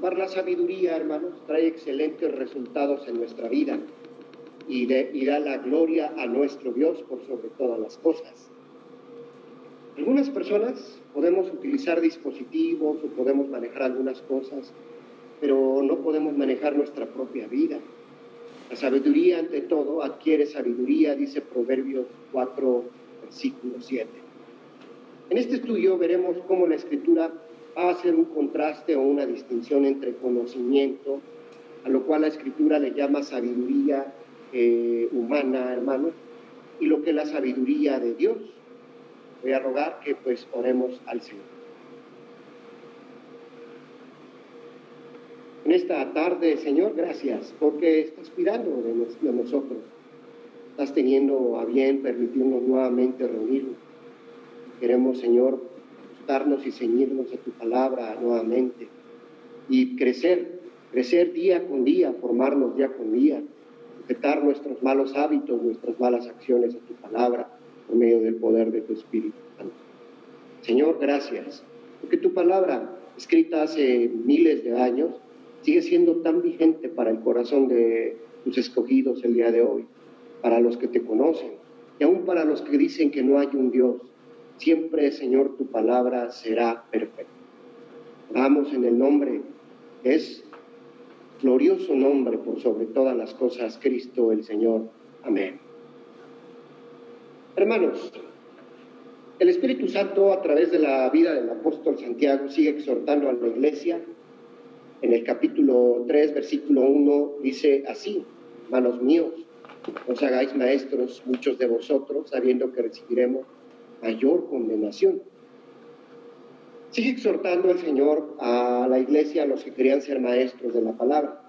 ocupar la sabiduría, hermanos, trae excelentes resultados en nuestra vida y da la gloria a nuestro Dios por sobre todas las cosas. Algunas personas podemos utilizar dispositivos o podemos manejar algunas cosas, pero no podemos manejar nuestra propia vida. La sabiduría, ante todo, adquiere sabiduría, dice Proverbios 4, versículo 7. En este estudio veremos cómo la Escritura va a hacer un contraste o una distinción entre conocimiento, a lo cual la Escritura le llama sabiduría humana, hermanos, y lo que es la sabiduría de Dios. Voy a rogar que pues oremos al Señor. En esta tarde, Señor, gracias porque estás cuidando de nosotros. Estás teniendo a bien permitirnos nuevamente reunirnos. Queremos, Señor, ajustarnos y ceñirnos a tu palabra nuevamente y crecer día con día, formarnos día con día, respetar nuestros malos hábitos, nuestras malas acciones a tu palabra por medio del poder de tu Espíritu Santo. Señor, gracias, porque tu palabra, escrita hace miles de años, sigue siendo tan vigente para el corazón de tus escogidos el día de hoy, para los que te conocen y aún para los que dicen que no hay un Dios. Siempre, Señor, tu palabra será perfecta. Oramos en el nombre, es glorioso nombre por sobre todas las cosas, Cristo el Señor. Amén. Hermanos, el Espíritu Santo, a través de la vida del apóstol Santiago, sigue exhortando a la iglesia. En el capítulo 3, versículo 1, dice así: hermanos míos, no os hagáis maestros muchos de vosotros, sabiendo que recibiremos mayor condenación. Sigue exhortando el Señor a la iglesia, a los que querían ser maestros de la palabra.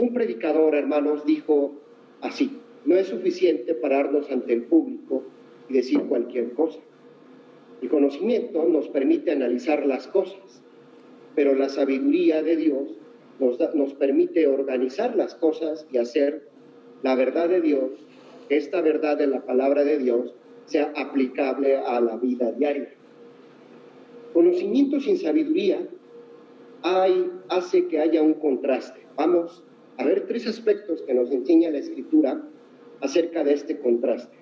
Un predicador, hermanos, dijo así: no es suficiente pararnos ante el público y decir cualquier cosa. El conocimiento nos permite analizar las cosas, pero la sabiduría de Dios nos permite organizar las cosas y hacer la verdad de Dios, que esta verdad de la palabra de Dios sea aplicable a la vida diaria. Conocimiento sin sabiduría hace que haya un contraste. Vamos a ver 3 aspectos que nos enseña la Escritura acerca de este contraste.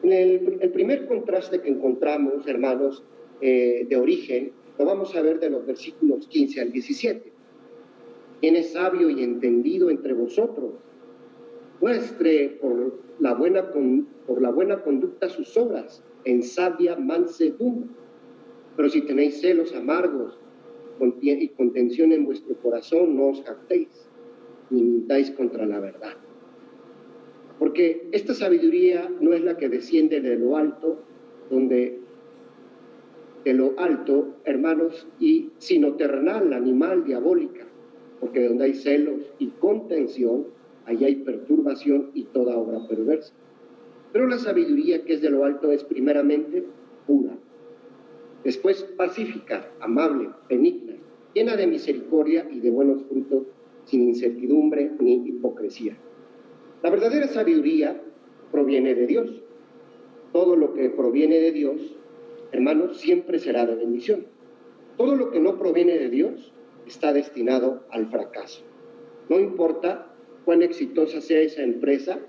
El primer contraste que encontramos, hermanos, de origen, lo vamos a ver de los versículos 15 al 17. ¿Quién es sabio y entendido entre vosotros? Muestre por la buena conducta sus obras en sabia mansedumbre. Pero si tenéis celos amargos y contención en vuestro corazón, no os jactéis ni mintáis contra la verdad. Porque esta sabiduría no es la que desciende de lo alto, hermanos, sino terrenal, animal, diabólica, porque donde hay celos y contención, ahí hay perturbación y toda obra perversa. Pero la sabiduría que es de lo alto es primeramente pura, después pacífica, amable, benigna, llena de misericordia y de buenos frutos, sin incertidumbre ni hipocresía. La verdadera sabiduría proviene de Dios. Todo lo que proviene de Dios, hermanos, siempre será de bendición. Todo lo que no proviene de Dios está destinado al fracaso. No importa cuán exitosa sea esa empresa,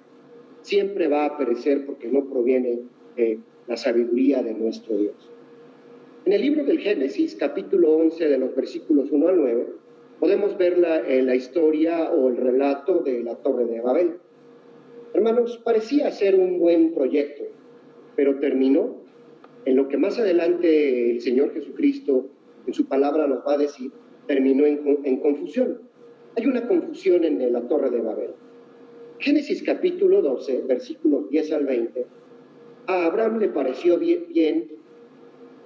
siempre va a perecer porque no proviene de la sabiduría de nuestro Dios. En el libro del Génesis, capítulo 11, de los versículos 1 al 9, podemos ver la historia o el relato de la Torre de Babel. Hermanos, parecía ser un buen proyecto, pero terminó en lo que más adelante el Señor Jesucristo en su palabra nos va a decir, terminó en confusión. Hay una confusión en la Torre de Babel. Génesis capítulo 12, versículos 10 al 20, a Abraham le pareció bien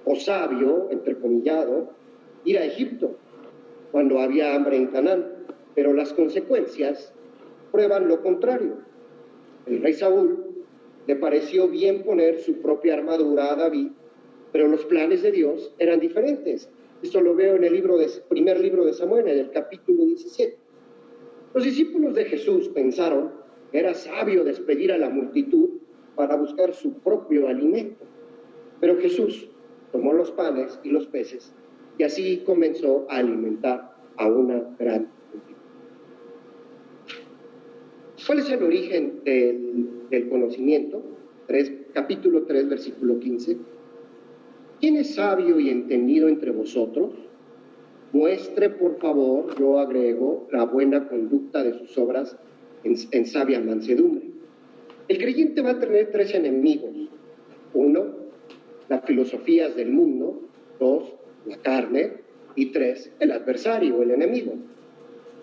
o sabio, entrecomillado, ir a Egipto cuando había hambre en Canaán, pero las consecuencias prueban lo contrario. El rey Saúl le pareció bien poner su propia armadura a David, pero los planes de Dios eran diferentes. Esto lo veo en el primer libro de Samuel, en el capítulo 17. Los discípulos de Jesús pensaron que era sabio despedir a la multitud para buscar su propio alimento. Pero Jesús tomó los panes y los peces y así comenzó a alimentar a una gran multitud. ¿Cuál es el origen del conocimiento? Capítulo 3, versículo 15. ¿Quién es sabio y entendido entre vosotros? Muestre, por favor, yo agrego, la buena conducta de sus obras en sabia mansedumbre. El creyente va a tener 3 enemigos. 1, las filosofías del mundo. 2, la carne. Y 3, el adversario, el enemigo.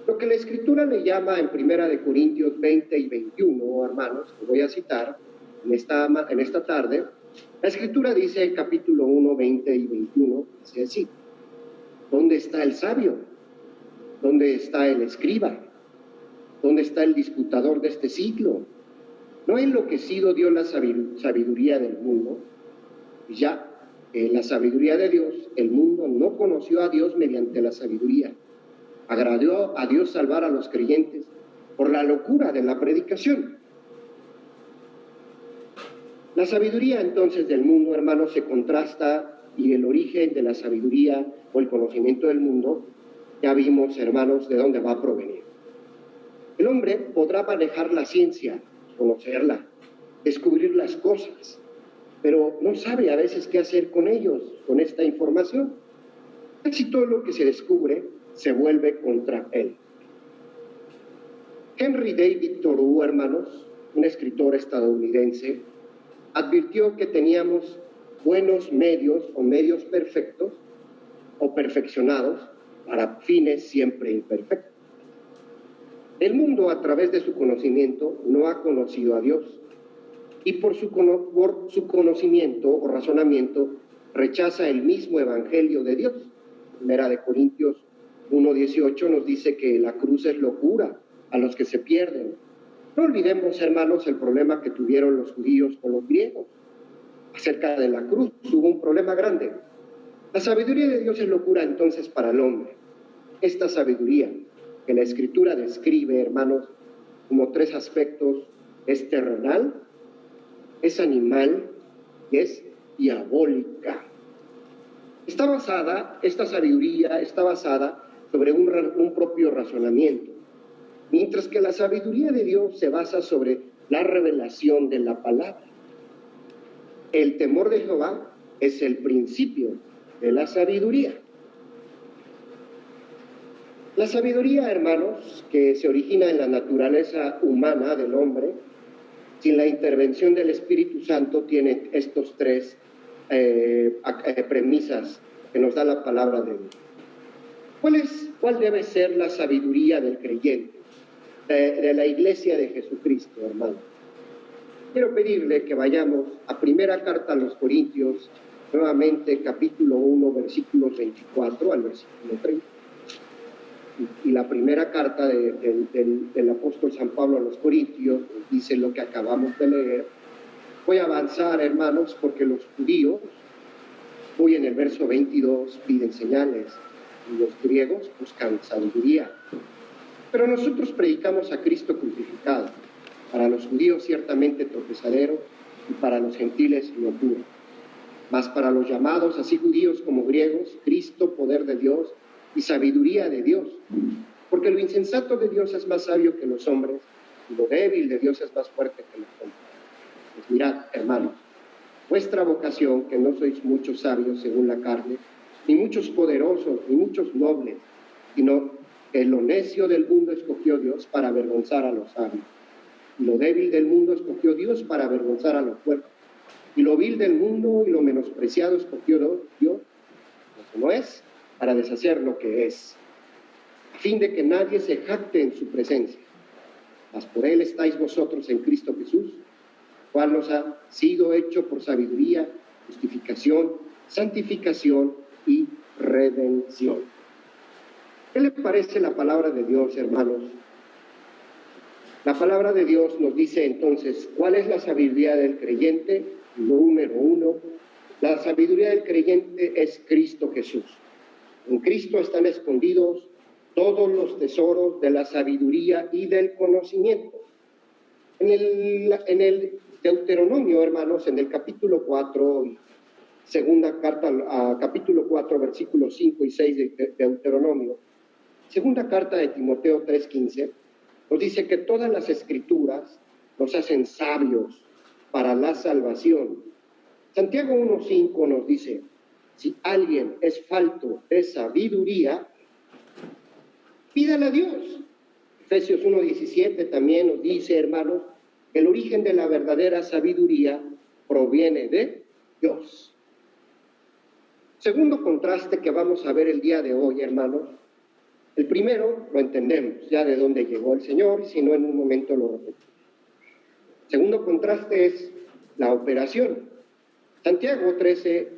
Lo que la Escritura le llama en 1 Corintios 20 y 21, hermanos, que voy a citar en esta tarde, la Escritura dice en capítulo 1, 20 y 21, dice así: ¿dónde está el sabio? ¿Dónde está el escriba? ¿Dónde está el disputador de este siglo? ¿No ha enloquecido Dios la sabiduría del mundo? Ya, en la sabiduría de Dios, el mundo no conoció a Dios mediante la sabiduría. Agradó a Dios salvar a los creyentes por la locura de la predicación. La sabiduría entonces del mundo, hermanos, se contrasta, y el origen de la sabiduría o el conocimiento del mundo, ya vimos, hermanos, de dónde va a provenir. El hombre podrá manejar la ciencia, conocerla, descubrir las cosas, pero no sabe a veces qué hacer con ellos, con esta información. Casi todo lo que se descubre se vuelve contra él. Henry David Thoreau, hermanos, un escritor estadounidense, advirtió que teníamos buenos medios o medios perfectos o perfeccionados para fines siempre imperfectos. El mundo, a través de su conocimiento, no ha conocido a Dios, y por su conocimiento o razonamiento rechaza el mismo evangelio de Dios. 1 Corintios 1:18 nos dice que la cruz es locura a los que se pierden. No olvidemos, hermanos, el problema que tuvieron los judíos con los griegos. Acerca de la cruz hubo un problema grande. La sabiduría de Dios es locura entonces para el hombre. Esta sabiduría que la Escritura describe, hermanos, como 3 aspectos: es terrenal, es animal y es diabólica. Esta sabiduría está basada sobre un propio razonamiento, mientras que la sabiduría de Dios se basa sobre la revelación de la palabra. El temor de Jehová es el principio de la sabiduría. La sabiduría, hermanos, que se origina en la naturaleza humana del hombre, sin la intervención del Espíritu Santo, tiene estos 3 premisas que nos da la palabra de Dios. ¿Cuál debe ser la sabiduría del creyente, de la iglesia de Jesucristo, hermano? Quiero pedirle que vayamos a primera carta a los Corintios, nuevamente capítulo 1, versículos 24 al versículo 30. Y la primera carta del apóstol San Pablo a los Corintios dice lo que acabamos de leer. Voy a avanzar, hermanos, porque los judíos, hoy en el verso 22, piden señales, y los griegos buscan sabiduría. Pero nosotros predicamos a Cristo crucificado, para los judíos ciertamente tropezadero, y para los gentiles locura. Mas para los llamados, así judíos como griegos, Cristo, poder de Dios y sabiduría de Dios. Porque lo insensato de Dios es más sabio que los hombres, y lo débil de Dios es más fuerte que los hombres. Pues mirad, hermanos, vuestra vocación, que no sois muchos sabios según la carne, ni muchos poderosos, ni muchos nobles, sino que lo necio del mundo escogió Dios para avergonzar a los sabios. Y lo débil del mundo escogió Dios para avergonzar a los fuertes. Y lo vil del mundo y lo menospreciado escogió Dios, lo que no es, para deshacer lo que es, a fin de que nadie se jacte en su presencia. Mas por él estáis vosotros en Cristo Jesús, cual nos ha sido hecho por sabiduría, justificación, santificación y redención. ¿Qué le parece la palabra de Dios, hermanos? La palabra de Dios nos dice entonces, ¿cuál es la sabiduría del creyente? Número 1, la sabiduría del creyente es Cristo Jesús. En Cristo están escondidos todos los tesoros de la sabiduría y del conocimiento. En el Deuteronomio, hermanos, en el capítulo 4, segunda carta a capítulo 4, versículos 5 y 6 de Deuteronomio, segunda carta de Timoteo 3:15, nos dice que todas las escrituras nos hacen sabios para la salvación. Santiago 1:5 nos dice, si alguien es falto de sabiduría, pídala a Dios. Efesios 1:17 también nos dice, hermanos, que el origen de la verdadera sabiduría proviene de Dios. Segundo contraste que vamos a ver el día de hoy, hermanos. El primero lo entendemos, ya de dónde llegó el Señor, si no en un momento lo repetimos. Segundo contraste es la operación. Santiago 13,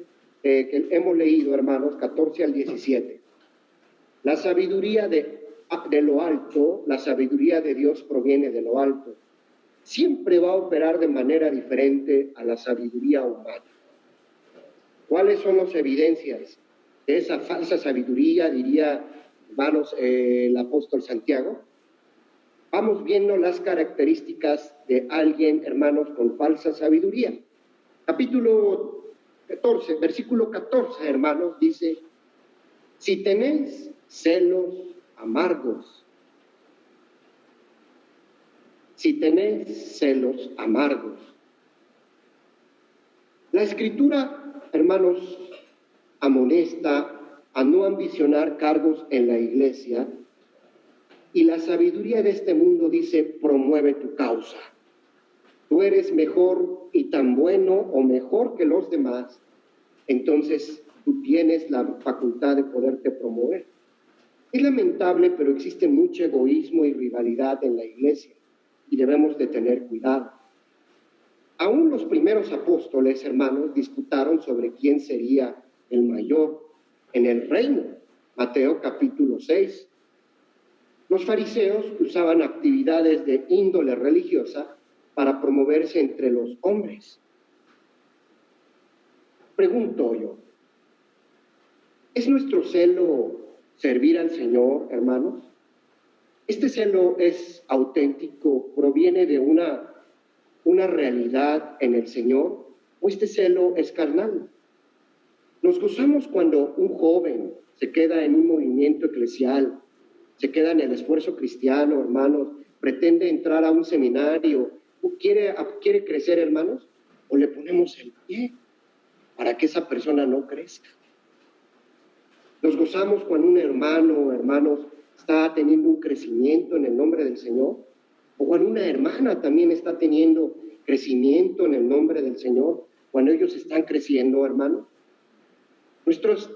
que hemos leído, hermanos, 14 al 17. La sabiduría de lo alto, la sabiduría de Dios proviene de lo alto. Siempre va a operar de manera diferente a la sabiduría humana. ¿Cuáles son las evidencias de esa falsa sabiduría, diría, hermanos, el apóstol Santiago? Vamos viendo las características de alguien, hermanos, con falsa sabiduría. Capítulo 14, versículo 14, hermanos, dice, si tenéis celos amargos, si tenéis celos amargos. La Escritura, hermanos, amonesta a no ambicionar cargos en la iglesia, y la sabiduría de este mundo dice, promueve tu causa. Tú eres mejor y tan bueno o mejor que los demás, entonces tú tienes la facultad de poderte promover. Es lamentable, pero existe mucho egoísmo y rivalidad en la iglesia y debemos de tener cuidado. Aún los primeros apóstoles, hermanos, disputaron sobre quién sería el mayor en el reino. Mateo capítulo 6. Los fariseos usaban actividades de índole religiosa para promoverse entre los hombres. Pregunto yo, ¿es nuestro celo servir al Señor, hermanos? ¿Este celo es auténtico, proviene de una realidad en el Señor, o este celo es carnal? Nos gozamos cuando un joven se queda en un movimiento eclesial, se queda en el esfuerzo cristiano, hermanos, pretende entrar a un seminario, quiere crecer, hermanos, o le ponemos el pie para que esa persona no crezca. Nos gozamos cuando un hermano, hermanos, está teniendo un crecimiento en el nombre del Señor, o cuando una hermana también está teniendo crecimiento en el nombre del Señor, cuando ellos están creciendo, hermanos.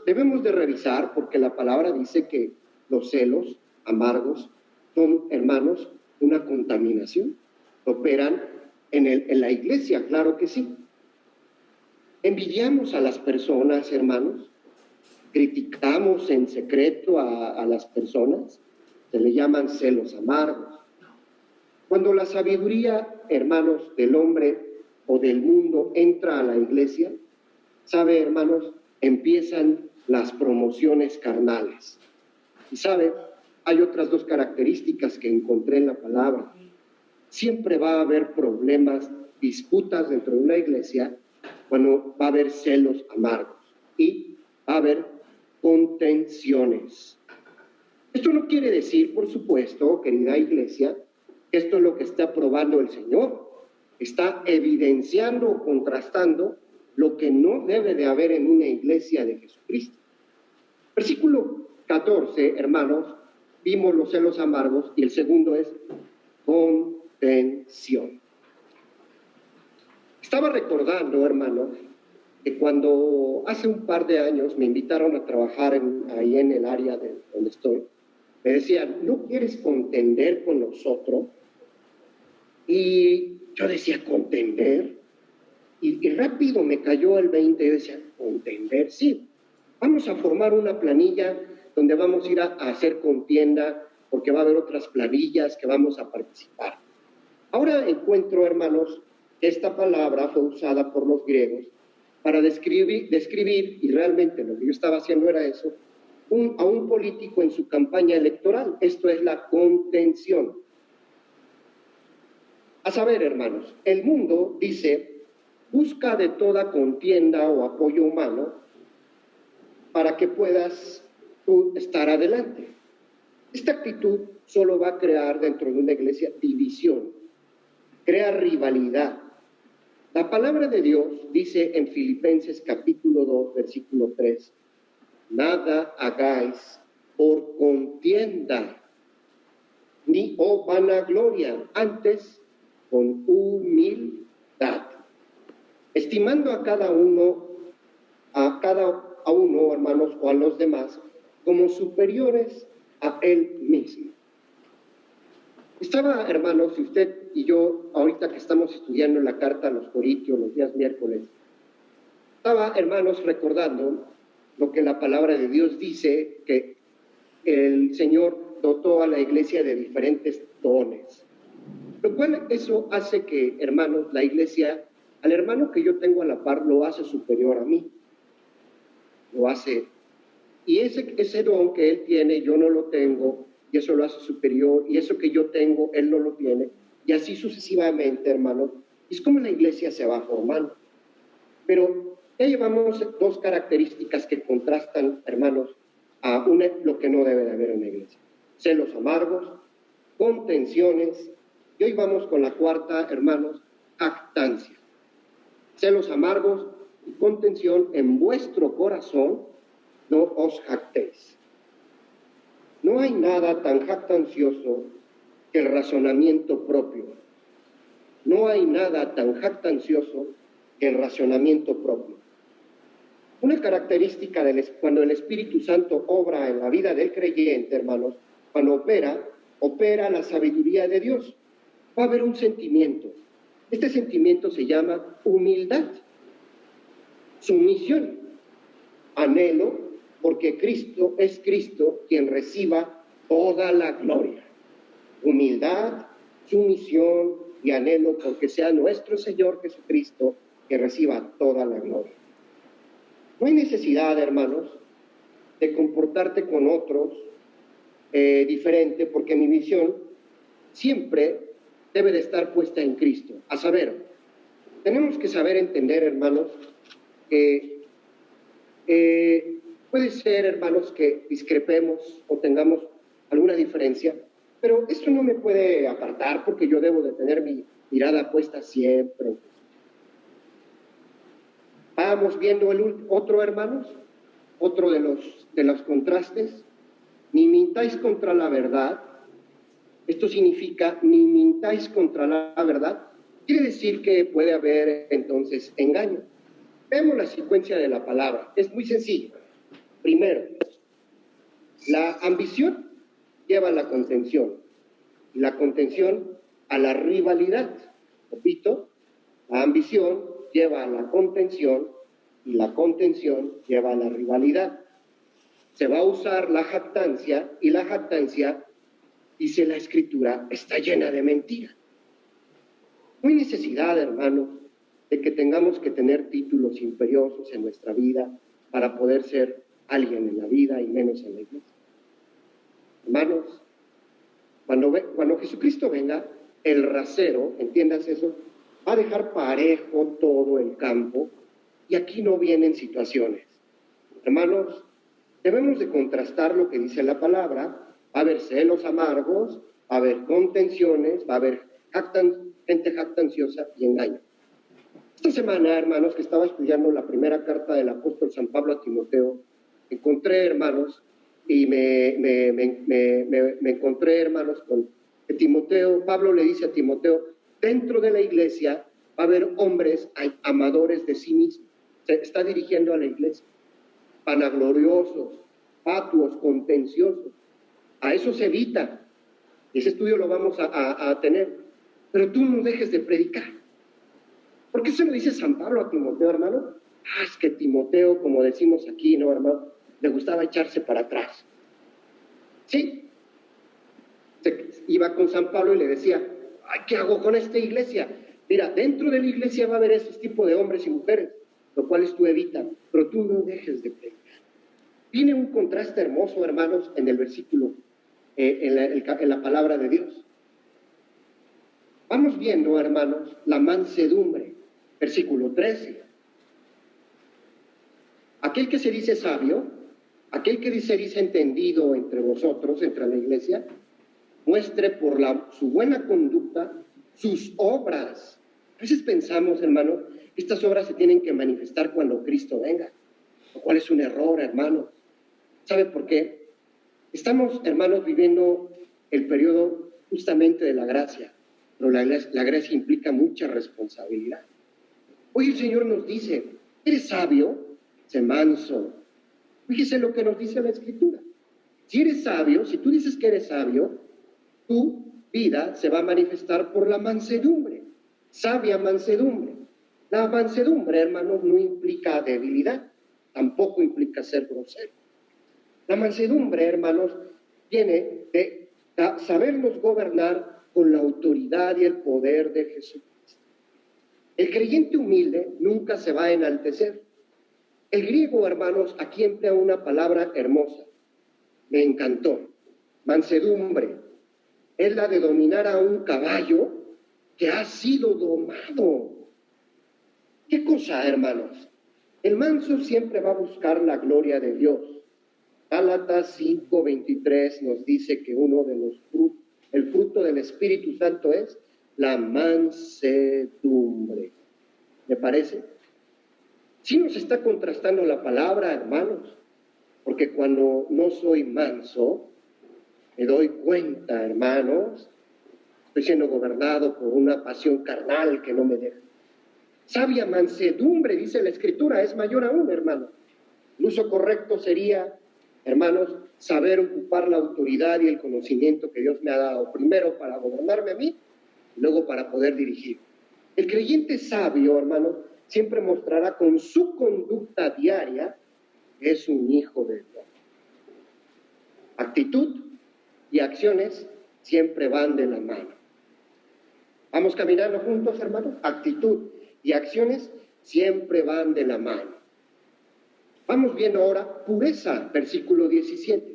Debemos de revisar, porque la palabra dice que los celos amargos son, hermanos, una contaminación. Operan en la iglesia, claro que sí. Envidiamos a las personas, hermanos. Criticamos en secreto a las personas. Se le llaman celos amargos. Cuando la sabiduría, hermanos, del hombre o del mundo entra a la iglesia, sabe, hermanos, empiezan las promociones carnales. Y sabe, hay otras dos características que encontré en la palabra. Siempre va a haber problemas, disputas dentro de una iglesia cuando va a haber celos amargos y va a haber contenciones. Esto no quiere decir, por supuesto, querida iglesia, que esto es lo que está aprobando el Señor. Está evidenciando o contrastando lo que no debe de haber en una iglesia de Jesucristo. Versículo 14, hermanos, vimos los celos amargos y el segundo es contención. Estaba recordando, hermanos, que cuando hace un par de años me invitaron a trabajar ahí en el área donde estoy, me decían, ¿no quieres contender con nosotros? Y yo decía, ¿contender? Y rápido me cayó el 20, yo decía, ¿contender? Sí, vamos a formar una planilla donde vamos a ir a hacer contienda, porque va a haber otras planillas que vamos a participar. Ahora encuentro, hermanos, que esta palabra fue usada por los griegos para describir, y realmente lo que yo estaba haciendo era eso, a un político en su campaña electoral. Esto es la contención. A saber, hermanos, el mundo dice busca de toda contienda o apoyo humano para que puedas tú estar adelante. Esta actitud solo va a crear dentro de una iglesia división, crea rivalidad. La palabra de Dios dice en Filipenses capítulo 2, versículo 3, nada hagáis por contienda ni vanagloria, antes con humildad, estimando a cada uno, hermanos, o a los demás, como superiores a él mismo. Estaba, hermanos, si usted y yo, ahorita que estamos estudiando la carta a los Corintios los días miércoles, estaba, hermanos, recordando lo que la palabra de Dios dice, que el Señor dotó a la iglesia de diferentes dones. Lo cual eso hace que, hermanos, la iglesia, al hermano que yo tengo a la par, lo hace superior a mí. Lo hace. Y ese don que él tiene, yo no lo tengo, y eso lo hace superior, y eso que yo tengo, él no lo tiene, y así sucesivamente, hermanos. Es como la iglesia se va formando. Pero ya llevamos dos características que contrastan, hermanos, a lo que no debe de haber en la iglesia. Celos amargos, contenciones, y hoy vamos con la cuarta, hermanos, jactancia. Celos amargos y contención en vuestro corazón, no os jactéis. No hay nada tan jactancioso que el razonamiento propio. No hay nada tan jactancioso que el razonamiento propio. Una característica cuando el Espíritu Santo obra en la vida del creyente, hermanos, cuando opera la sabiduría de Dios, va a haber un sentimiento. Este sentimiento se llama humildad, sumisión, anhelo, porque Cristo es Cristo quien reciba toda la gloria. Humildad, sumisión y anhelo porque sea nuestro Señor Jesucristo que reciba toda la gloria. No hay necesidad, hermanos, de comportarte con otros diferente, porque mi visión siempre debe de estar puesta en Cristo. A saber, tenemos que saber entender, hermanos, que puede ser, hermanos, que discrepemos o tengamos alguna diferencia, pero esto no me puede apartar porque yo debo de tener mi mirada puesta siempre. Vamos viendo otro, hermanos, otro de los contrastes. Ni mintáis contra la verdad. Esto significa ni mintáis contra la verdad. Quiere decir que puede haber entonces engaño. Vemos la secuencia de la palabra. Es muy sencillo. Primero, la ambición lleva a la contención. Y la contención a la rivalidad. Repito, la ambición lleva a la contención y la contención lleva a la rivalidad. Se va a usar la jactancia y la jactancia, dice la Escritura, está llena de mentira. No hay necesidad, hermanos, de que tengamos que tener títulos imperiosos en nuestra vida para poder ser alguien en la vida y menos en la iglesia. Hermanos, cuando Jesucristo venga, el rasero, entiendas eso, va a dejar parejo todo el campo y aquí no vienen situaciones. Hermanos, debemos de contrastar lo que dice la palabra. Va a haber celos amargos, va a haber contenciones, va a haber gente jactanciosa y engaño. Esta semana, hermanos, que estaba estudiando la primera carta del apóstol San Pablo a Timoteo, encontré, hermanos, y me encontré, hermanos, con que Pablo le dice a Timoteo, dentro de la iglesia va a haber hombres amadores de sí mismos. Se está dirigiendo a la iglesia. Vanagloriosos, fatuos, contenciosos. A eso se evita. Ese estudio lo vamos a tener. Pero tú no dejes de predicar. ¿Por qué se lo dice San Pablo a Timoteo, hermano? Es que Timoteo, como decimos aquí, ¿no, hermano? Le gustaba echarse para atrás. ¿Sí? Iba con San Pablo y le decía, ¿qué hago con esta iglesia? Mira, dentro de la iglesia va a haber esos tipos de hombres y mujeres, lo cual tú evitas, pero tú no dejes de predicar. Viene un contraste hermoso, hermanos, en el versículo, en la palabra de Dios. Vamos viendo, hermanos, la mansedumbre. Versículo 13. Aquel que se dice sabio, aquel que se dice entendido entre vosotros, entre la iglesia, muestre por su buena conducta sus obras. A veces pensamos, hermano, que estas obras se tienen que manifestar cuando Cristo venga, lo cual es un error, hermano. ¿Sabe por qué? Estamos, hermanos, viviendo el periodo justamente de la gracia, pero la gracia implica mucha responsabilidad. Hoy el Señor nos dice, ¿eres sabio? Sé manso. Fíjese lo que nos dice la Escritura. Si eres sabio, si tú dices que eres sabio, tu vida se va a manifestar por la mansedumbre, sabia mansedumbre. La mansedumbre, hermanos, no implica debilidad, tampoco implica ser grosero. La mansedumbre, hermanos, viene de sabernos gobernar con la autoridad y el poder de Jesucristo. El creyente humilde nunca se va a enaltecer. El griego, hermanos, aquí emplea una palabra hermosa. Me encantó. Mansedumbre. Es la de dominar a un caballo que ha sido domado. ¿Qué cosa, hermanos? El manso siempre va a buscar la gloria de Dios. Gálatas 5:23 nos dice que uno de los frutos, el fruto del Espíritu Santo es la mansedumbre. ¿Le parece? Sí nos está contrastando la palabra, hermanos, porque cuando no soy manso, me doy cuenta, hermanos, estoy siendo gobernado por una pasión carnal que no me deja. Sabia mansedumbre, dice la Escritura, es mayor aún, hermano. El uso correcto sería, hermanos, saber ocupar la autoridad y el conocimiento que Dios me ha dado, primero para gobernarme a mí, y luego para poder dirigir. El creyente sabio, hermanos, siempre mostrará con su conducta diaria que es un hijo de Dios. Actitud y acciones siempre van de la mano. Vamos caminando juntos, hermanos. Actitud y acciones siempre van de la mano. Vamos viendo ahora pureza, versículo 17.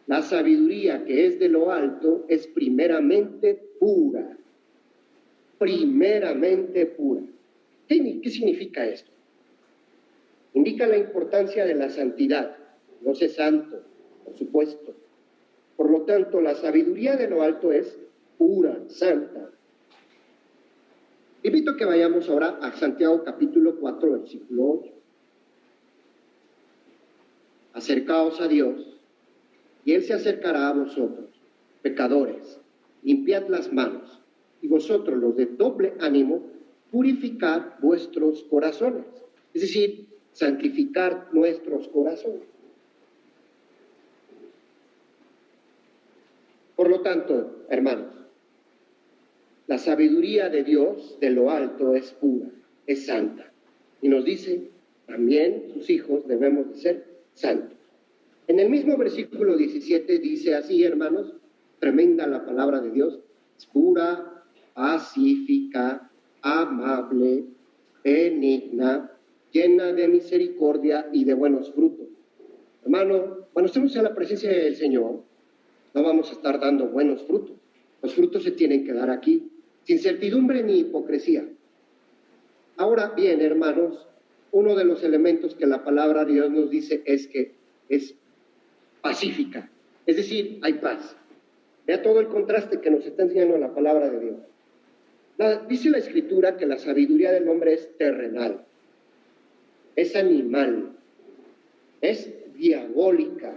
La sabiduría que es de lo alto es primeramente pura. Primeramente pura. ¿Qué significa esto? Indica la importancia de la santidad. No sé santo, por supuesto. Por lo tanto, la sabiduría de lo alto es pura, santa. Invito a que vayamos ahora a Santiago capítulo 4, versículo 8. Acercaos a Dios, y Él se acercará a vosotros, pecadores. Limpiad las manos, y vosotros, los de doble ánimo, purificad vuestros corazones. Es decir, santificar nuestros corazones. Por lo tanto, hermanos, la sabiduría de Dios de lo alto es pura, es santa. Y nos dice, también sus hijos debemos de ser santos. En el mismo versículo 17 dice así, hermanos, tremenda la palabra de Dios, es pura, pacífica, amable, benigna, llena de misericordia y de buenos frutos. Hermano, cuando estemos en la presencia del Señor, no vamos a estar dando buenos frutos. Los frutos se tienen que dar aquí, sin certidumbre ni hipocresía. Ahora bien, hermanos, uno de los elementos que la palabra de Dios nos dice es que es pacífica, es decir, hay paz. Vea todo el contraste que nos está enseñando la palabra de Dios. Dice la Escritura que la sabiduría del hombre es terrenal, es animal, es diabólica.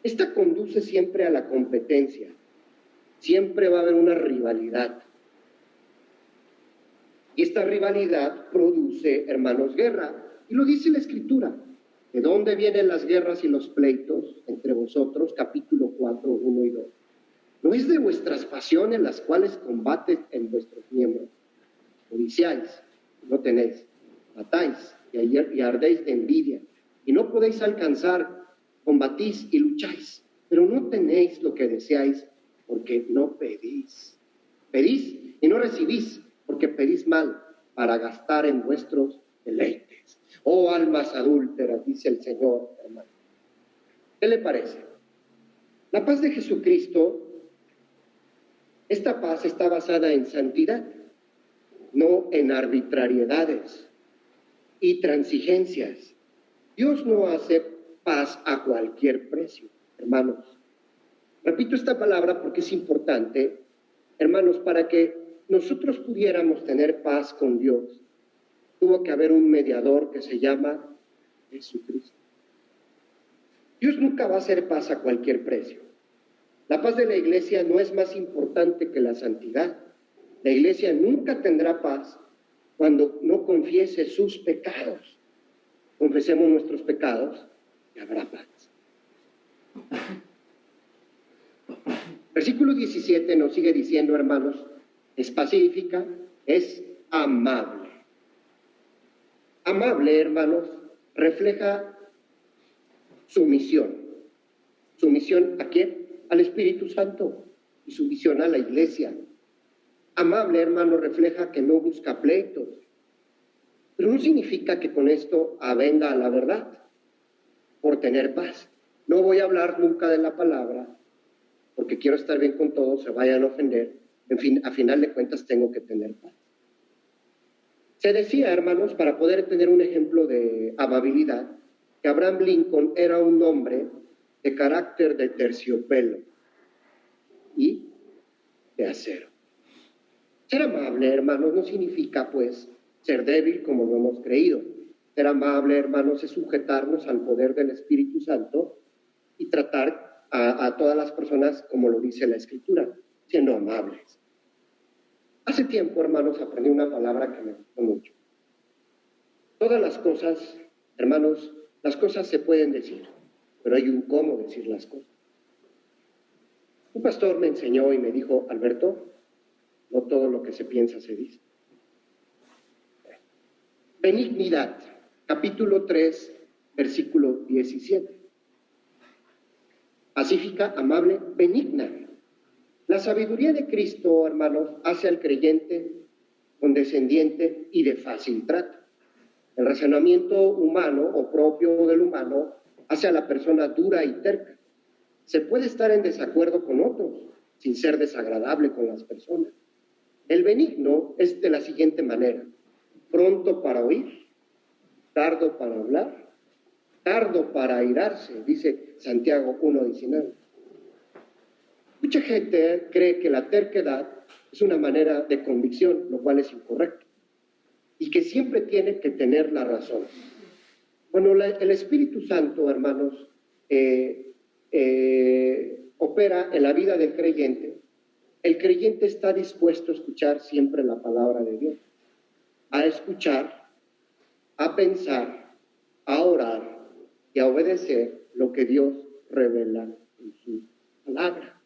Esta conduce siempre a la competencia. Siempre va a haber una rivalidad. Y esta rivalidad produce, hermanos, guerra. Y lo dice la Escritura. ¿De dónde vienen las guerras y los pleitos entre vosotros? Capítulo 4, 1 y 2. ¿No es de vuestras pasiones las cuales combaten en vuestros miembros? Codiciáis, no tenéis. Matáis y ardéis de envidia. Y no podéis alcanzar, combatís y lucháis. Pero no tenéis lo que deseáis porque no pedís. Pedís y no recibís porque pedís mal para gastar en vuestros deleites. Oh almas adúlteras, dice el Señor, hermano. ¿Qué le parece? La paz de Jesucristo, esta paz está basada en santidad. no en arbitrariedades y transigencias. Dios no hace paz a cualquier precio, hermanos. Repito esta palabra porque es importante, hermanos, para que nosotros pudiéramos tener paz con Dios, tuvo que haber un mediador que se llama Jesucristo. Dios nunca va a hacer paz a cualquier precio. La paz de la iglesia no es más importante que la santidad. La iglesia nunca tendrá paz cuando no confiese sus pecados. Confesemos nuestros pecados y habrá paz. Versículo 17 nos sigue diciendo, hermanos, es pacífica, es amable. Amable, hermanos, refleja sumisión. ¿Sumisión a quién? Al Espíritu Santo y sumisión a la iglesia. Amable, hermano, refleja que no busca pleitos, pero no significa que con esto avenga a la verdad por tener paz. No voy a hablar nunca de la palabra porque quiero estar bien con todos, se vayan a ofender. En fin, a final de cuentas tengo que tener paz. Se decía, hermanos, para poder tener un ejemplo de amabilidad, que Abraham Lincoln era un hombre de carácter de terciopelo y de acero. Ser amable, hermanos, no significa, pues, ser débil como lo hemos creído. Ser amable, hermanos, es sujetarnos al poder del Espíritu Santo y tratar a todas las personas como lo dice la Escritura, siendo amables. Hace tiempo, hermanos, aprendí una palabra que me gustó mucho. Todas las cosas, hermanos, las cosas se pueden decir, pero hay un cómo decir las cosas. Un pastor me enseñó y me dijo, Alberto, no todo lo que se piensa se dice. Benignidad, capítulo 3, versículo 17. Pacífica, amable, benigna. La sabiduría de Cristo, hermanos, hace al creyente condescendiente y de fácil trato. El razonamiento humano o propio del humano hace a la persona dura y terca. Se puede estar en desacuerdo con otros sin ser desagradable con las personas. El benigno es de la siguiente manera: pronto para oír, tardo para hablar, tardo para airarse, dice Santiago 1:19. Mucha gente cree que la terquedad es una manera de convicción, lo cual es incorrecto, y que siempre tiene que tener la razón. Bueno, el Espíritu Santo, hermanos, opera en la vida del creyente. El creyente está dispuesto a escuchar siempre la palabra de Dios, a escuchar, a pensar, a orar y a obedecer lo que Dios revela en su palabra.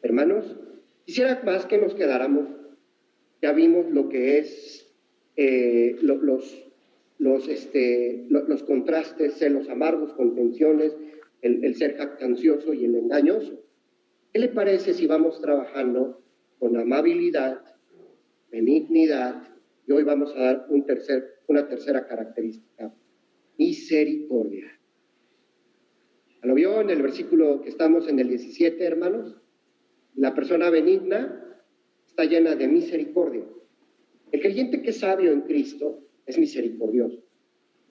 Hermanos, quisiera más que nos quedáramos, ya vimos lo que es los contrastes, celos amargos, contenciones, el ser jactancioso y el engañoso. ¿Qué le parece si vamos trabajando con amabilidad, benignidad, y hoy vamos a dar una tercera característica: misericordia? ¿Lo vio en el versículo que estamos en el 17, hermanos? La persona benigna está llena de misericordia. El creyente que es sabio en Cristo es misericordioso.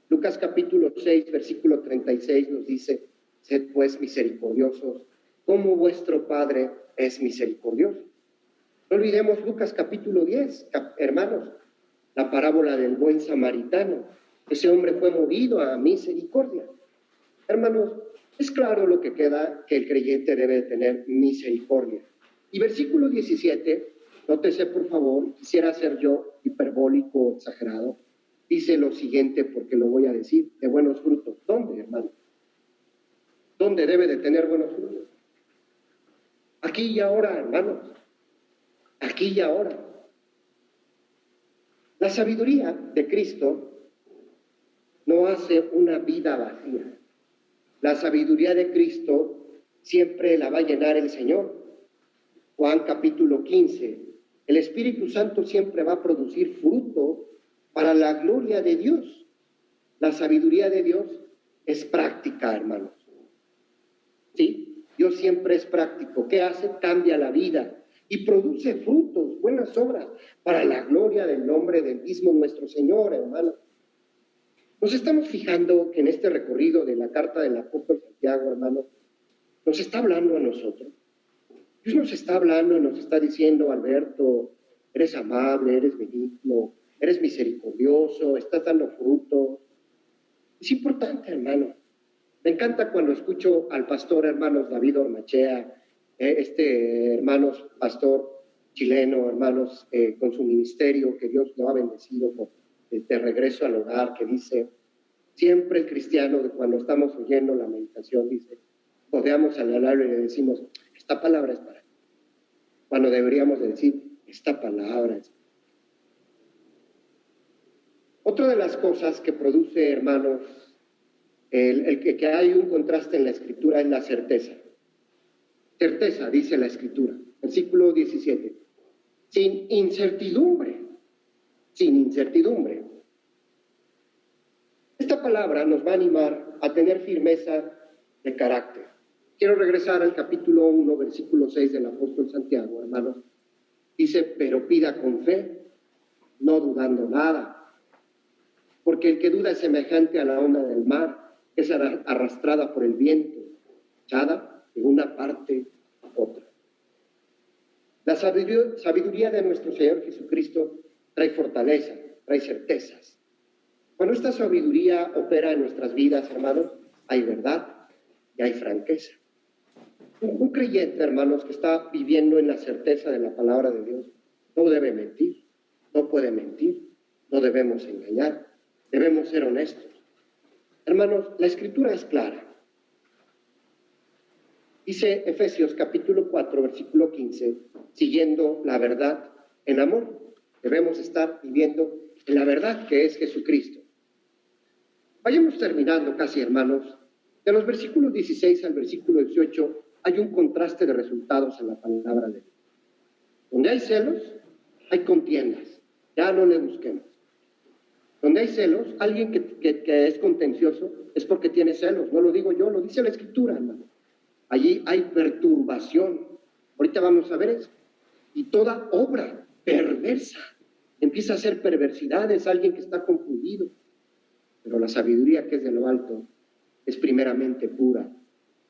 Lucas capítulo 6, versículo 36 nos dice: sed pues misericordiosos, como vuestro Padre es misericordioso. No olvidemos Lucas capítulo 10, hermanos, la parábola del buen samaritano. Ese hombre fue movido a misericordia. Hermanos, es claro lo que queda, que el creyente debe tener misericordia. Y versículo 17, nótese por favor, quisiera ser yo hiperbólico o exagerado, dice lo siguiente porque lo voy a decir: de buenos frutos. ¿Dónde, hermano? ¿Dónde debe de tener buenos frutos? Aquí y ahora, hermanos. Aquí y ahora. La sabiduría de Cristo no hace una vida vacía. La sabiduría de Cristo siempre la va a llenar el Señor. Juan capítulo 15. El Espíritu Santo siempre va a producir fruto para la gloria de Dios. La sabiduría de Dios es práctica, hermanos. ¿Sí? Dios siempre es práctico. ¿Qué hace? Cambia la vida. y produce frutos, buenas obras, para la gloria del nombre del mismo nuestro Señor, hermano. Nos estamos fijando que en este recorrido de la carta del apóstol Santiago, hermano, nos está hablando a nosotros. Dios nos está hablando y nos está diciendo: Alberto, eres amable, eres benigno, eres misericordioso, estás dando fruto. Es importante, hermano. Me encanta cuando escucho al pastor, hermanos, David Ormachea, hermanos, pastor chileno, hermanos, con su ministerio, que Dios lo ha bendecido de regreso al hogar, que dice, siempre el cristiano, cuando estamos oyendo la meditación, dice, rodeamos al alabro y le decimos, esta palabra es para ti. Cuando deberíamos de decir, esta palabra es para ti. Otra de las cosas que produce, hermanos, que hay un contraste en la Escritura es la certeza. Certeza, dice la Escritura, versículo 17. Sin incertidumbre, sin incertidumbre. Esta palabra nos va a animar a tener firmeza de carácter. Quiero regresar al capítulo 1, versículo 6 del apóstol Santiago, hermanos. Dice, pero pida con fe, no dudando nada. Porque el que duda es semejante a la onda del mar, que es arrastrada por el viento, echada de una parte a otra. La sabiduría de nuestro Señor Jesucristo trae fortaleza, trae certezas. Cuando esta sabiduría opera en nuestras vidas, hermanos, hay verdad y hay franqueza. Un creyente, hermanos, que está viviendo en la certeza de la palabra de Dios, no debe mentir, no puede mentir, no debemos engañar, debemos ser honestos. Hermanos, la Escritura es clara. Dice Efesios capítulo 4, versículo 15, siguiendo la verdad en amor. Debemos estar viviendo en la verdad que es Jesucristo. Vayamos terminando casi, hermanos. De los versículos 16 al versículo 18 hay un contraste de resultados en la palabra de Dios. Donde hay celos, hay contiendas. Ya no le busquemos. Donde hay celos, alguien que es contencioso es porque tiene celos. No lo digo yo, lo dice la Escritura, hermano. Allí hay perturbación. Ahorita vamos a ver eso. Y toda obra perversa empieza a ser perversidad, es alguien que está confundido. Pero la sabiduría que es de lo alto es primeramente pura,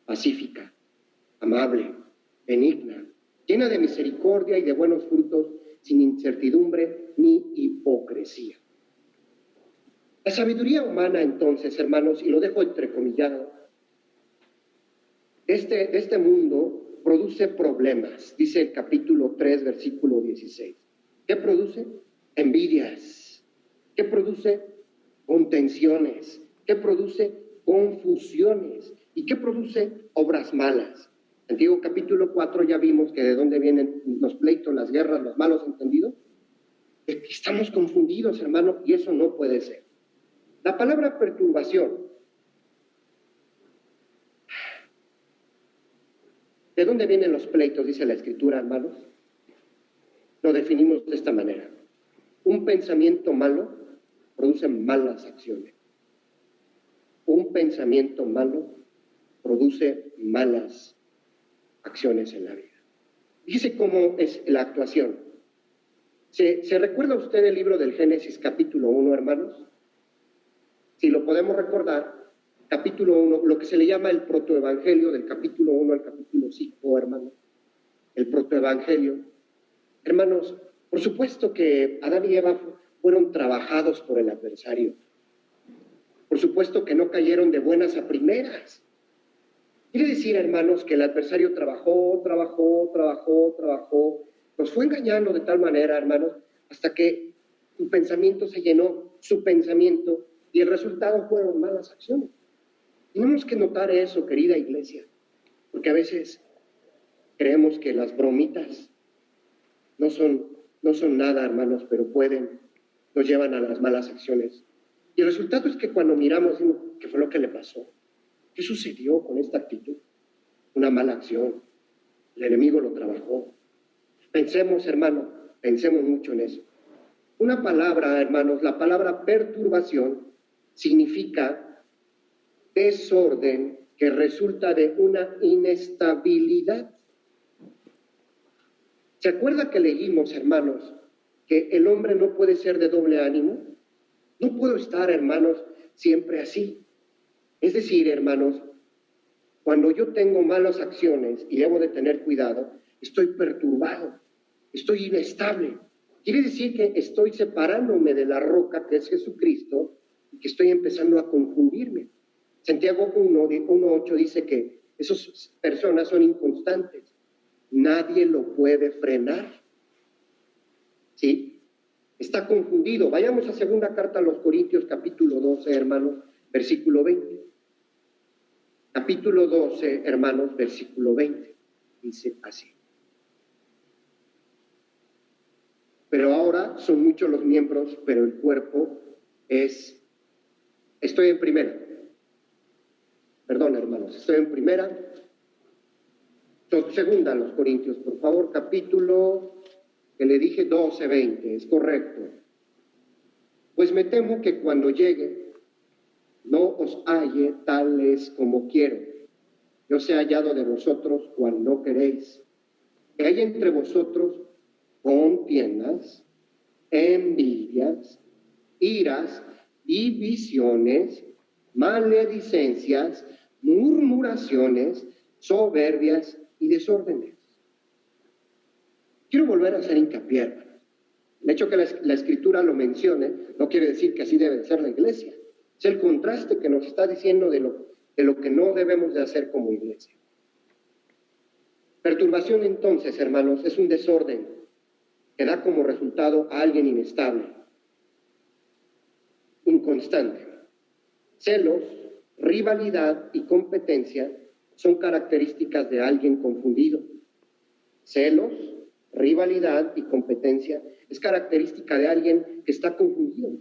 pacífica, amable, benigna, llena de misericordia y de buenos frutos, sin incertidumbre ni hipocresía. La sabiduría humana, entonces, hermanos, y lo dejo entrecomillado, este mundo produce problemas, dice el capítulo 3, versículo 16. ¿Qué produce? Envidias. ¿Qué produce? Contenciones. ¿Qué produce? Confusiones. ¿Y qué produce? Obras malas. Antiguo capítulo 4 ya vimos que de dónde vienen los pleitos, las guerras, los malos entendidos. Estamos confundidos, hermano, y eso no puede ser. La palabra perturbación, ¿de dónde vienen los pleitos? Dice la Escritura, hermanos. Lo definimos de esta manera. Un pensamiento malo produce malas acciones. Un pensamiento malo produce malas acciones en la vida. Fíjese cómo es la actuación. ¿Se recuerda usted el libro del Génesis capítulo 1, hermanos? Si lo podemos recordar, capítulo 1, lo que se le llama el protoevangelio, del capítulo 1 al capítulo 5, hermanos. El protoevangelio. Hermanos, por supuesto que Adán y Eva fueron trabajados por el adversario. Por supuesto que no cayeron de buenas a primeras. Quiere decir, hermanos, que el adversario trabajó, nos fue engañando de tal manera, hermanos, hasta que su pensamiento se llenó, su pensamiento, y el resultado fueron malas acciones. Tenemos que notar eso, querida iglesia, porque a veces creemos que las bromitas no son nada, hermanos, pero nos llevan a las malas acciones. Y el resultado es que cuando miramos, decimos, ¿qué fue lo que le pasó? ¿Qué sucedió con esta actitud? Una mala acción. El enemigo lo trabajó. Pensemos, hermano, pensemos mucho en eso. Una palabra, hermanos, la palabra perturbación significa desorden que resulta de una inestabilidad. ¿Se acuerda que leímos, hermanos, que el hombre no puede ser de doble ánimo? No puedo estar, hermanos, siempre así. Es decir, hermanos, cuando yo tengo malas acciones y debo de tener cuidado, estoy perturbado, estoy inestable. Quiere decir que estoy separándome de la roca que es Jesucristo y que estoy empezando a confundirme. Santiago 1:8 dice que esas personas son inconstantes. Nadie lo puede frenar. ¿Sí? Está confundido. Vayamos a segunda carta a los Corintios, capítulo 12, hermanos, versículo 20. Capítulo 12, hermanos, versículo 20. Dice así. Pero ahora son muchos los miembros, pero el cuerpo es... Estoy en primera. Perdón, hermanos, estoy en primera. Segunda a los Corintios, por favor, capítulo que le dije 12:20, es correcto. Pues me temo que cuando llegue no os halle tales como quiero. Yo os he hallado de vosotros cual no queréis. Que hay entre vosotros contiendas, envidias, iras, divisiones, maledicencias, murmuraciones, soberbias y desórdenes. Quiero volver a hacer hincapié, hermanos. El hecho que la Escritura lo mencione no quiere decir que así debe ser la iglesia. Es el contraste que nos está diciendo de lo que no debemos de hacer como iglesia. Perturbación, entonces, hermanos, es un desorden que da como resultado a alguien inestable, inconstante. Celos, rivalidad y competencia son características de alguien confundido. Celos, rivalidad y competencia es característica de alguien que está confundido.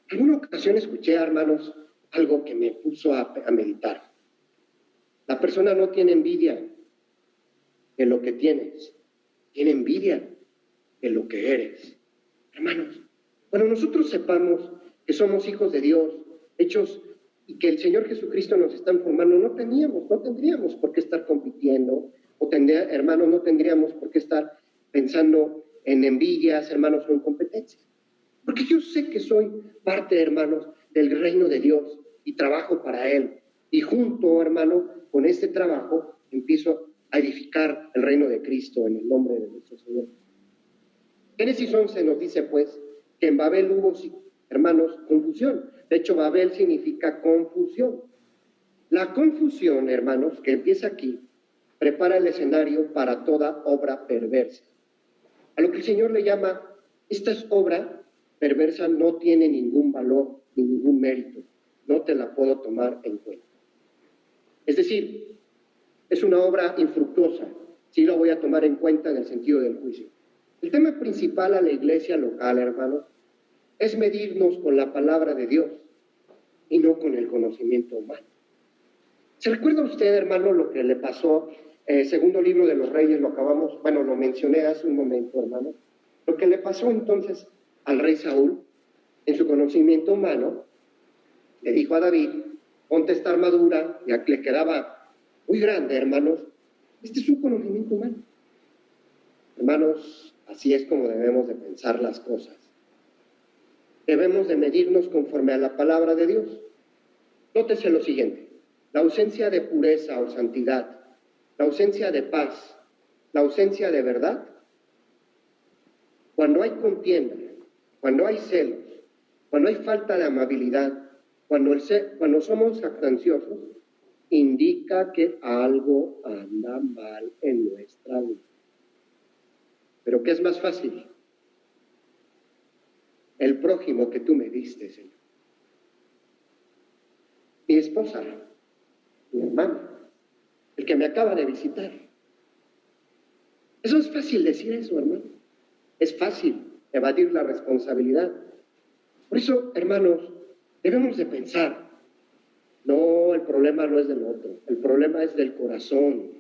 En una ocasión escuché, hermanos, algo que me puso a meditar. La persona no tiene envidia de lo que tienes, tiene envidia de lo que eres. Hermanos, cuando nosotros sepamos que somos hijos de Dios, hechos y que el Señor Jesucristo nos está formando, no tendríamos por qué estar compitiendo, hermanos, no tendríamos por qué estar pensando en envidias, hermanos, o en competencia. Porque yo sé que soy parte, hermanos, del reino de Dios y trabajo para Él. Y junto, hermano, con este trabajo empiezo a edificar el reino de Cristo en el nombre de nuestro Señor. Génesis 11 nos dice, pues, que en Babel hubo, hermanos, confusión. De hecho, Babel significa confusión. La confusión, hermanos, que empieza aquí, prepara el escenario para toda obra perversa. A lo que el Señor le llama, esta obra perversa no tiene ningún valor, ni ningún mérito. No te la puedo tomar en cuenta. Es decir, es una obra infructuosa. Sí lo voy a tomar en cuenta en el sentido del juicio. El tema principal a la iglesia local, hermanos, es medirnos con la palabra de Dios y no con el conocimiento humano. ¿Se recuerda usted, hermano, lo que le pasó, segundo libro de los Reyes, lo mencioné hace un momento, hermano, lo que le pasó entonces al rey Saúl, en su conocimiento humano, le dijo a David, ponte esta armadura, ya que le quedaba muy grande, hermanos, este es un conocimiento humano. Hermanos, así es como debemos de pensar las cosas. Debemos de medirnos conforme a la palabra de Dios. Nótese lo siguiente, la ausencia de pureza o santidad, la ausencia de paz, la ausencia de verdad, cuando hay contienda, cuando hay celos, cuando hay falta de amabilidad, cuando somos jactanciosos, indica que algo anda mal en nuestra vida. Pero ¿qué es más fácil? El prójimo que tú me diste, Señor. Mi esposa, mi hermano, el que me acaba de visitar. Eso es fácil decir eso, hermano. Es fácil evadir la responsabilidad. Por eso, hermanos, debemos de pensar, no, el problema no es del otro, el problema es del corazón.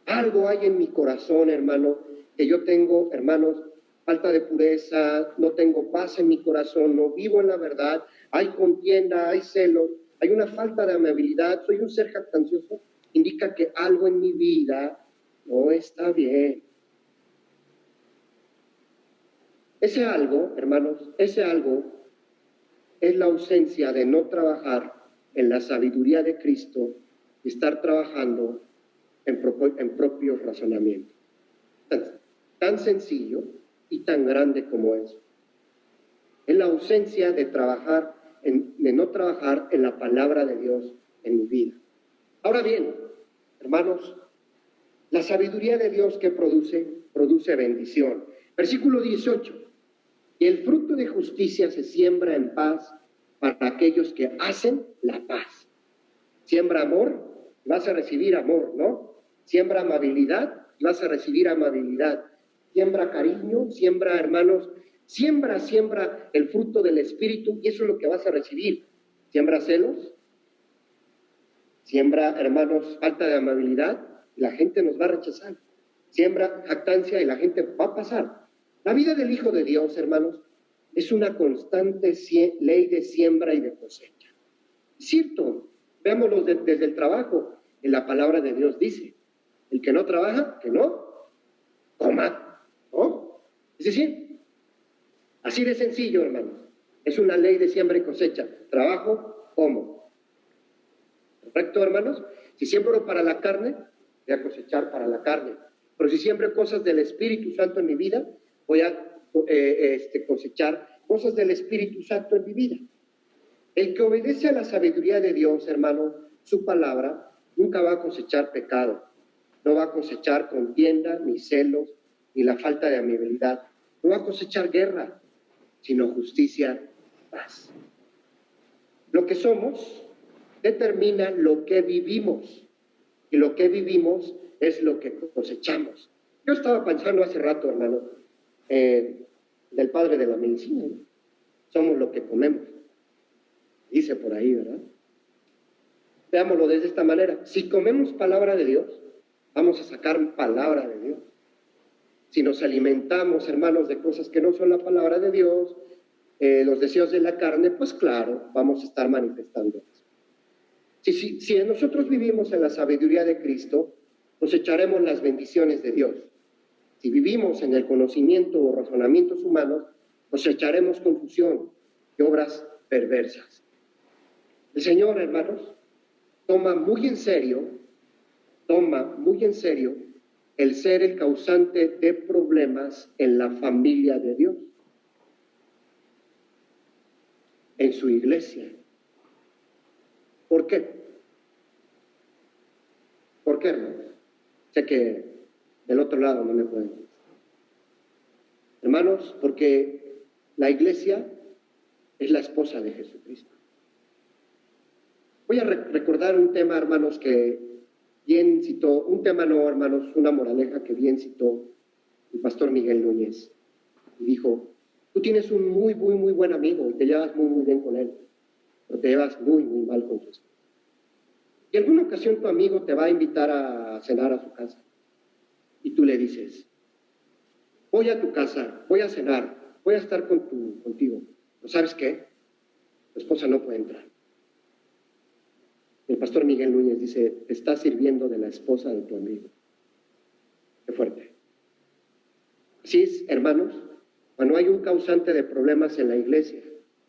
Algo hay en mi corazón, hermano, que yo tengo, hermanos, falta de pureza, no tengo paz en mi corazón, no vivo en la verdad, hay contienda, hay celos, hay una falta de amabilidad, soy un ser jactancioso, indica que algo en mi vida no está bien. Ese algo, hermanos, ese algo es la ausencia de no trabajar en la sabiduría de Cristo y estar trabajando en propios razonamientos. Tan sencillo y tan grande como eso. Es la ausencia de no trabajar en la palabra de Dios en mi vida. Ahora bien, hermanos, la sabiduría de Dios que produce bendición. Versículo 18. Y el fruto de justicia se siembra en paz para aquellos que hacen la paz. Siembra amor, vas a recibir amor, ¿no? Siembra amabilidad, vas a recibir amabilidad. Siembra cariño, siembra, hermanos, siembra el fruto del Espíritu y eso es lo que vas a recibir. Siembra celos, siembra, hermanos, falta de amabilidad, y la gente nos va a rechazar. Siembra jactancia y la gente va a pasar. La vida del Hijo de Dios, hermanos, es una constante ley de siembra y de cosecha. Es cierto, veámoslo desde el trabajo. En la palabra de Dios dice, el que no trabaja, que no coma, ¿no? Es decir, así de sencillo, hermanos. Es una ley de siembra y cosecha. Trabajo, como. ¿Correcto, hermanos? Si siembro para la carne, voy a cosechar para la carne. Pero si siembro cosas del Espíritu Santo en mi vida, voy a cosechar cosas del Espíritu Santo en mi vida. El que obedece a la sabiduría de Dios, hermano, su palabra, nunca va a cosechar pecado. No va a cosechar contienda, ni celos, ni la falta de amabilidad. No va a cosechar guerra, sino justicia y paz. Lo que somos determina lo que vivimos. Y lo que vivimos es lo que cosechamos. Yo estaba pensando hace rato, hermano, del padre de la medicina, ¿no? Somos lo que comemos. Dice por ahí, ¿verdad? Veámoslo desde esta manera. Si comemos palabra de Dios, vamos a sacar palabra de Dios. Si nos alimentamos, hermanos, de cosas que no son la palabra de Dios, los deseos de la carne, pues claro, vamos a estar manifestando eso. Si nosotros vivimos en la sabiduría de Cristo, cosecharemos las bendiciones de Dios. Si vivimos en el conocimiento o razonamientos humanos, cosecharemos confusión y obras perversas. El Señor, hermanos, toma muy en serio el ser el causante de problemas en la familia de Dios, en su iglesia. ¿Por qué? ¿Por qué, hermanos? Sé que del otro lado no me pueden decir. Hermanos, porque la iglesia es la esposa de Jesucristo. Voy a recordar un tema, hermanos, que bien citó, una moraleja que bien citó el pastor Miguel Núñez. Y dijo, tú tienes un muy buen amigo y te llevas muy bien con él, pero te llevas muy mal con tu esposa. Y en alguna ocasión tu amigo te va a invitar a cenar a su casa y tú le dices, voy a tu casa, voy a cenar, voy a estar contigo. ¿No sabes qué? Tu esposa no puede entrar. El pastor Miguel Núñez dice, te estás sirviendo de la esposa de tu amigo. Qué fuerte. Así es, hermanos, cuando hay un causante de problemas en la iglesia,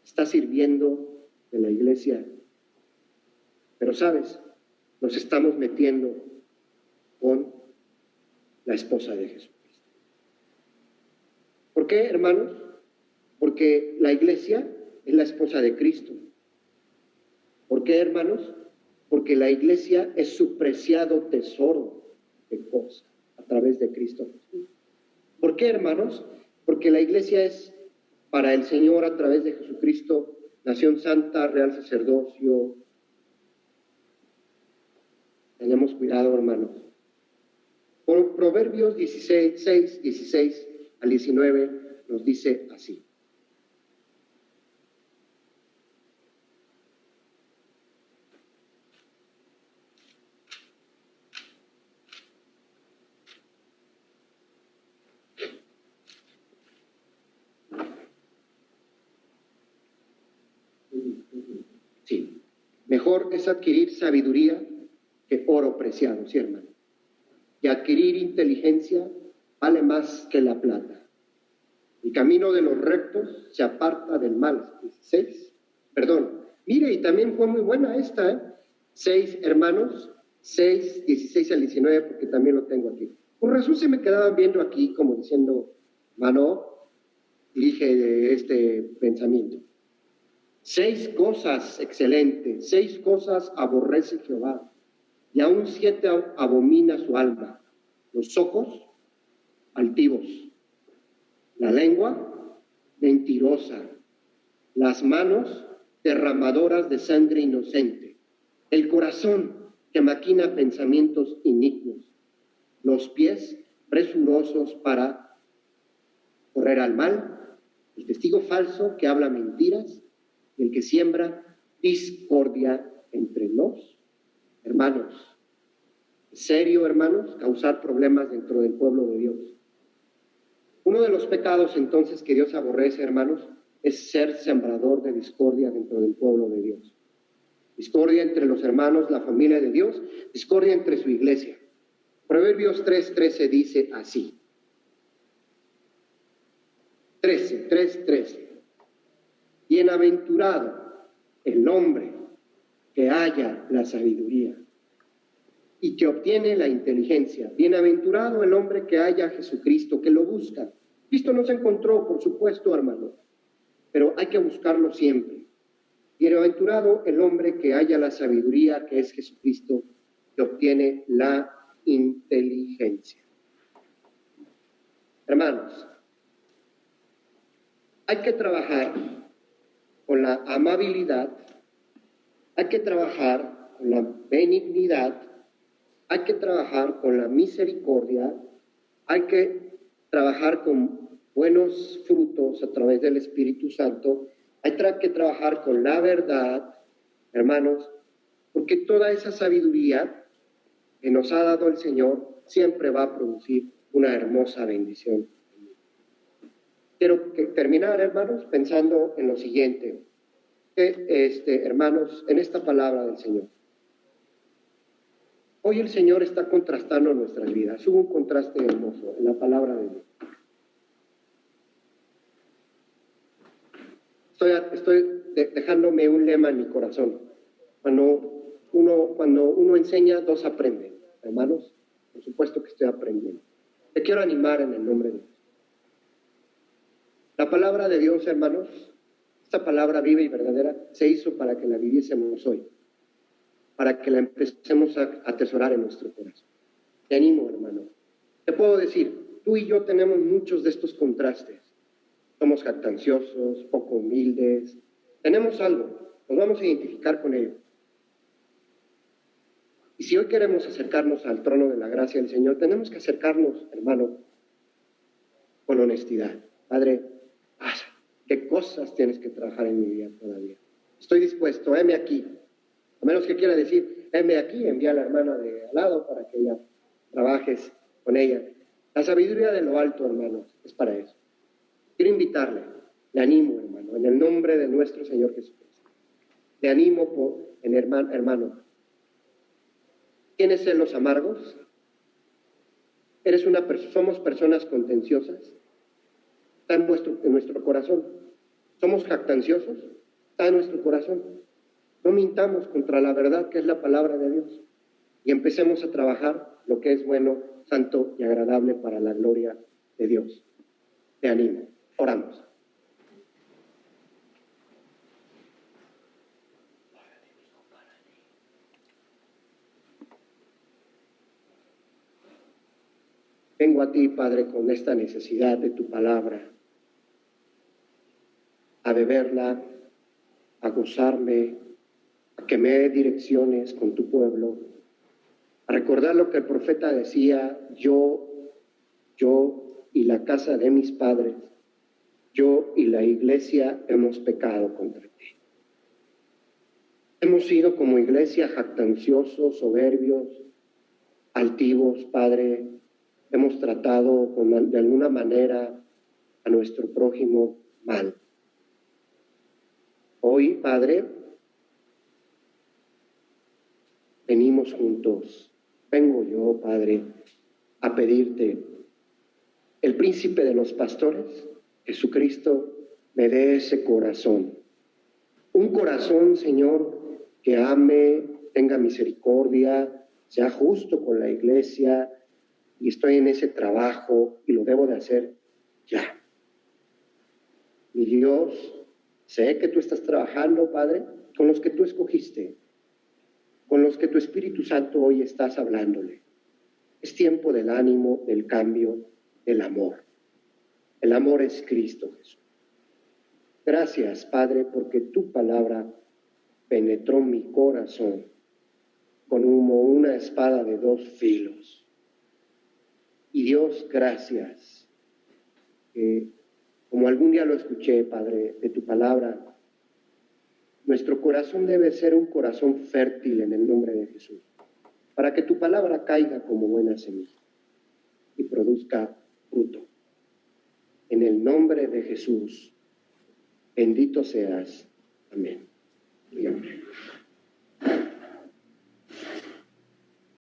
está sirviendo de la iglesia. Pero, ¿sabes? Nos estamos metiendo con la esposa de Jesucristo. ¿Por qué, hermanos? Porque la iglesia es la esposa de Cristo. ¿Por qué, hermanos? Porque la iglesia es su preciado tesoro de cosas a través de Cristo Jesús. ¿Por qué, hermanos? Porque la iglesia es para el Señor a través de Jesucristo, nación santa, real sacerdocio. Tenemos cuidado, hermanos. Por Proverbios 16 al 19 nos dice así. Sí. Mejor es adquirir sabiduría que oro preciado, ¿sí, hermano? Y adquirir inteligencia vale más que la plata. El camino de los rectos se aparta del mal. 16. Perdón. Mire, y también fue muy buena esta, ¿eh? 6 hermanos, 6, 16 al 19, porque también lo tengo aquí. Por razón se me quedaban viendo aquí como diciendo, mano, dirige este pensamiento. 6 cosas excelentes, 6 cosas aborrece Jehová, y aún 7 abomina su alma: los ojos altivos, la lengua mentirosa, las manos derramadoras de sangre inocente, el corazón que maquina pensamientos inicuos, los pies presurosos para correr al mal, el testigo falso que habla mentiras, y el que siembra discordia entre los hermanos. ¿Es serio, hermanos, causar problemas dentro del pueblo de Dios? Uno de los pecados entonces que Dios aborrece, hermanos, es ser sembrador de discordia dentro del pueblo de Dios. Discordia entre los hermanos, la familia de Dios, discordia entre su iglesia. Proverbios 3:13 dice así. 3:13. Bienaventurado el hombre que halla la sabiduría y que obtiene la inteligencia. Bienaventurado el hombre que halla a Jesucristo, que lo busca. Cristo no se encontró, por supuesto, hermano, pero hay que buscarlo siempre. Bienaventurado el hombre que halla la sabiduría, que es Jesucristo, que obtiene la inteligencia. Hermanos, hay que trabajar con la amabilidad, hay que trabajar con la benignidad, hay que trabajar con la misericordia, hay que trabajar con buenos frutos a través del Espíritu Santo, hay que trabajar con la verdad, hermanos, porque toda esa sabiduría que nos ha dado el Señor siempre va a producir una hermosa bendición. Quiero terminar, hermanos, pensando en lo siguiente, hermanos, en esta palabra del Señor. Hoy el Señor está contrastando nuestras vidas. Hubo un contraste hermoso en la palabra de Dios. Estoy dejándome un lema en mi corazón. Cuando uno enseña, 2 aprenden. Hermanos, por supuesto que estoy aprendiendo. Te quiero animar en el nombre de Dios. La palabra de Dios, hermanos, esta palabra viva y verdadera, se hizo para que la viviésemos hoy, para que la empecemos a atesorar en nuestro corazón. Te animo, hermano. Te puedo decir, tú y yo tenemos muchos de estos contrastes. Somos jactanciosos, poco humildes. Tenemos algo, nos vamos a identificar con ello. Y si hoy queremos acercarnos al trono de la gracia del Señor, tenemos que acercarnos, hermano, con honestidad. Padre, ¿qué cosas tienes que trabajar en mi vida todavía? Estoy dispuesto, heme aquí. A menos que quiera decir, heme aquí, envía a la hermana de al lado para que ella trabajes con ella. La sabiduría de lo alto, hermanos, es para eso. Quiero invitarle, le animo, hermano, en el nombre de nuestro Señor Jesucristo. Le animo, hermano. ¿Tienes celos amargos? ¿Somos personas contenciosas? Está en nuestro corazón. ¿Somos jactanciosos? Está en nuestro corazón. No mintamos contra la verdad que es la palabra de Dios y empecemos a trabajar lo que es bueno, santo y agradable para la gloria de Dios. Te animo. Oramos. Vengo a ti, Padre, con esta necesidad de tu palabra, a beberla, a gozarme, a que me dé direcciones con tu pueblo, a recordar lo que el profeta decía, yo y la casa de mis padres, yo y la iglesia hemos pecado contra ti. Hemos sido como iglesia jactanciosos, soberbios, altivos, Padre. Hemos tratado de alguna manera a nuestro prójimo mal. Hoy, Padre, venimos juntos. Vengo yo, Padre, a pedirte, el príncipe de los pastores, Jesucristo, me dé ese corazón. Un corazón, Señor, que ame, tenga misericordia, sea justo con la iglesia, y estoy en ese trabajo y lo debo de hacer ya. Mi Dios, sé que tú estás trabajando, Padre, con los que tú escogiste, con los que tu Espíritu Santo hoy estás hablándole. Es tiempo del ánimo, del cambio, del amor. El amor es Cristo Jesús. Gracias, Padre, porque tu palabra penetró mi corazón como una espada de dos filos. Y Dios, gracias, que como algún día lo escuché, Padre, de tu palabra, nuestro corazón debe ser un corazón fértil en el nombre de Jesús, para que tu palabra caiga como buena semilla y produzca fruto. En el nombre de Jesús, bendito seas. Amén. Y amén.